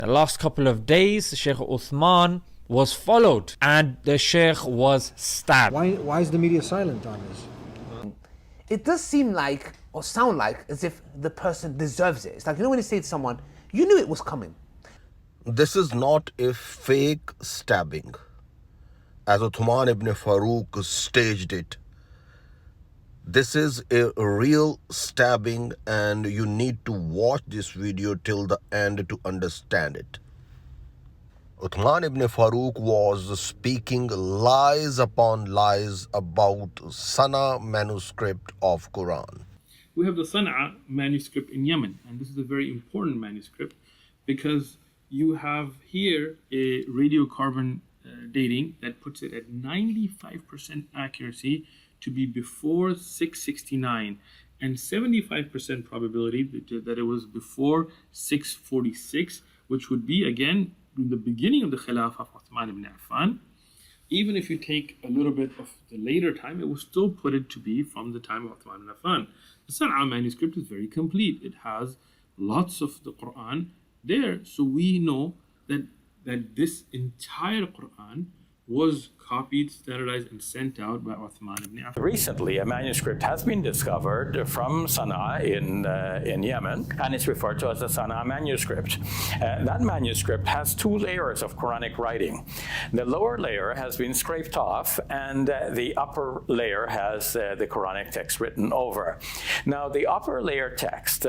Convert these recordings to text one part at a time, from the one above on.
The last couple of days, Sheikh Uthman was followed and the Sheikh was stabbed. Why is the media silent on this? It does seem like, or sound like, as if the person deserves it. It's like, you know when you say to someone, you knew it was coming. This is not a fake stabbing, as Uthman ibn Farooq staged it. This is a real stabbing, and you need to watch this video till the end to understand it. Uthman ibn Farooq was speaking lies upon lies about Sana manuscript of Quran. We have the Sana'a manuscript in Yemen, and this is a very important manuscript because you have here a radiocarbon dating that puts it at 95% accuracy to be before 669 and 75% probability that it was before 646, which would be again in the beginning of the Khilafah of Uthman ibn Affan. Even if you take a little bit of the later time, it will still put it to be from the time of Uthman ibn Affan. The Sana'a manuscript is very complete. It has lots of the Quran there, so we know that this entire Quran was copied, standardized, and sent out by Uthman ibn Affan. Recently, a manuscript has been discovered from Sana'a in Yemen, and it's referred to as the Sana'a manuscript. That manuscript has 2 layers of Quranic writing. The lower layer has been scraped off, and the upper layer has the Quranic text written over. Now, the upper layer text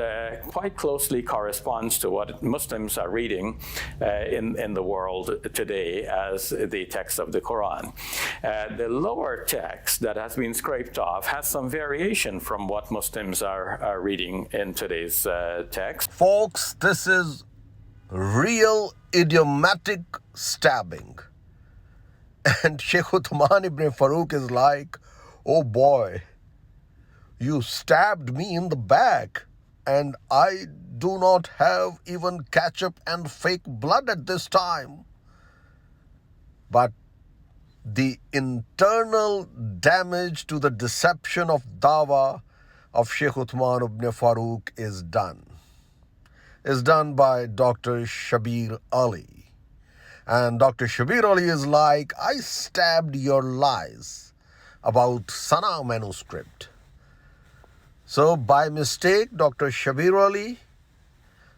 quite closely corresponds to what Muslims are reading in the world today as the text of the Quran. The lower text that has been scraped off has some variation from what Muslims are reading in today's text. Folks, this is real idiomatic stabbing. And Sheikh Uthman ibn Farooq is like, oh boy, you stabbed me in the back and I do not have even ketchup and fake blood at this time. But the internal damage to the deception of dawah of Sheikh Uthman ibn Farooq is done. It's done by Dr. Shabir Ally. And Dr. Shabir Ally is like, I stabbed your lies about Sana manuscript. So by mistake, Dr. Shabir Ally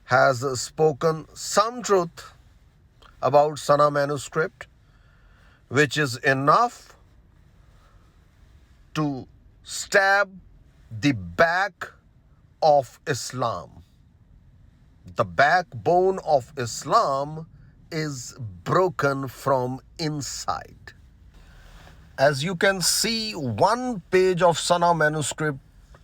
has spoken some truth about Sana manuscript, which is enough to stab the back of Islam. The backbone of Islam is broken from inside. As you can see, one page of Sana manuscript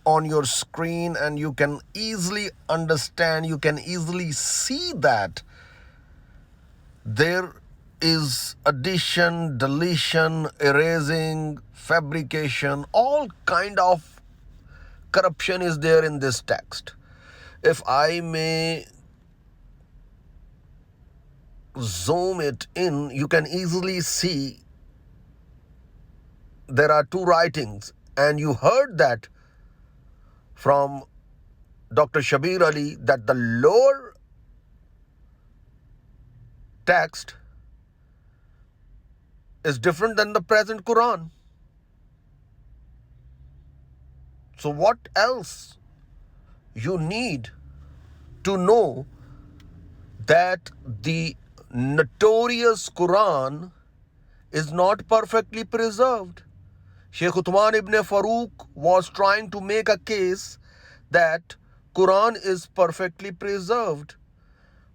on your screen, and you can easily understand, you can easily see that there is addition, deletion, erasing, fabrication, all kind of corruption is there in this text. If I may zoom it in, you can easily see there are 2 writings, and you heard that from Dr. Shabir Ally that the lower text is different than the present Quran. So what else you need to know that the notorious Quran is not perfectly preserved? Sheikh Uthman ibn Farooq was trying to make a case that Quran is perfectly preserved.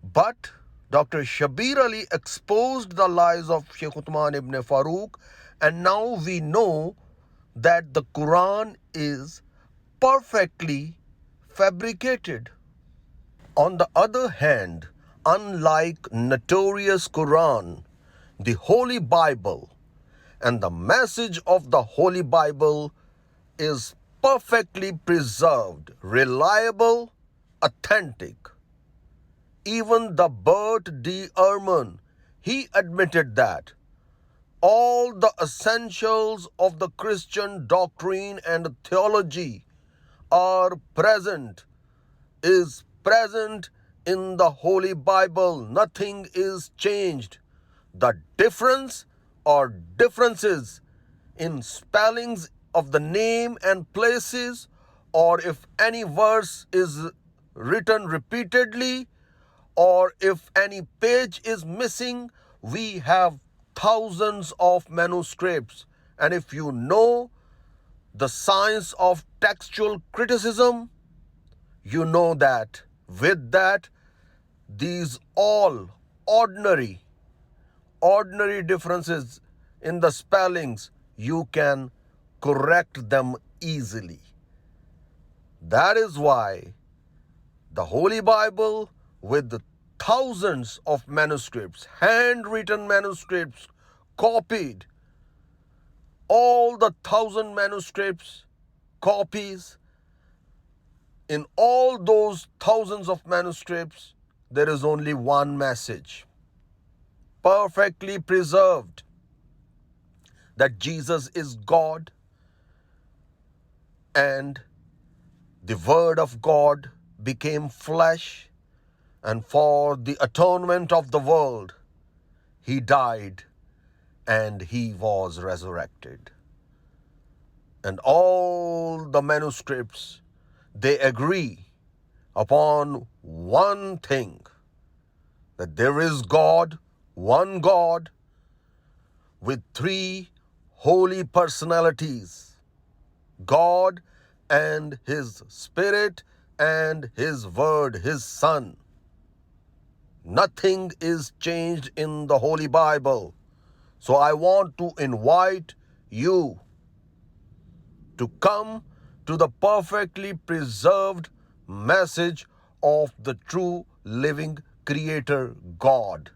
But Dr. Shabir Ally exposed the lies of Sheikh Uthman ibn Farooq, and now we know that the Quran is perfectly fabricated. On the other hand, unlike notorious Quran, the Holy Bible and the message of the Holy Bible is perfectly preserved, reliable, authentic. Even the Bert D. Ehrman, he admitted that all the essentials of the Christian doctrine and theology are present, is present in the Holy Bible. Nothing is changed. The difference or differences in spellings of the name and places, or if any verse is written repeatedly, or if any page is missing, we have thousands of manuscripts. And if you know the science of textual criticism, you know that with that, these all ordinary differences in the spellings, you can correct them easily. That is why the Holy Bible, with the thousands of manuscripts, handwritten manuscripts, copied, all the 1,000 manuscripts, copies, in all those thousands of manuscripts, there is only one message, perfectly preserved, that Jesus is God and the Word of God became flesh, and for the atonement of the world, He died and He was resurrected. And all the manuscripts, they agree upon one thing, that there is God, one God, with three holy personalities, God and His Spirit and His Word, His Son. Nothing is changed in the Holy Bible. So I want to invite you to come to the perfectly preserved message of the true living Creator God.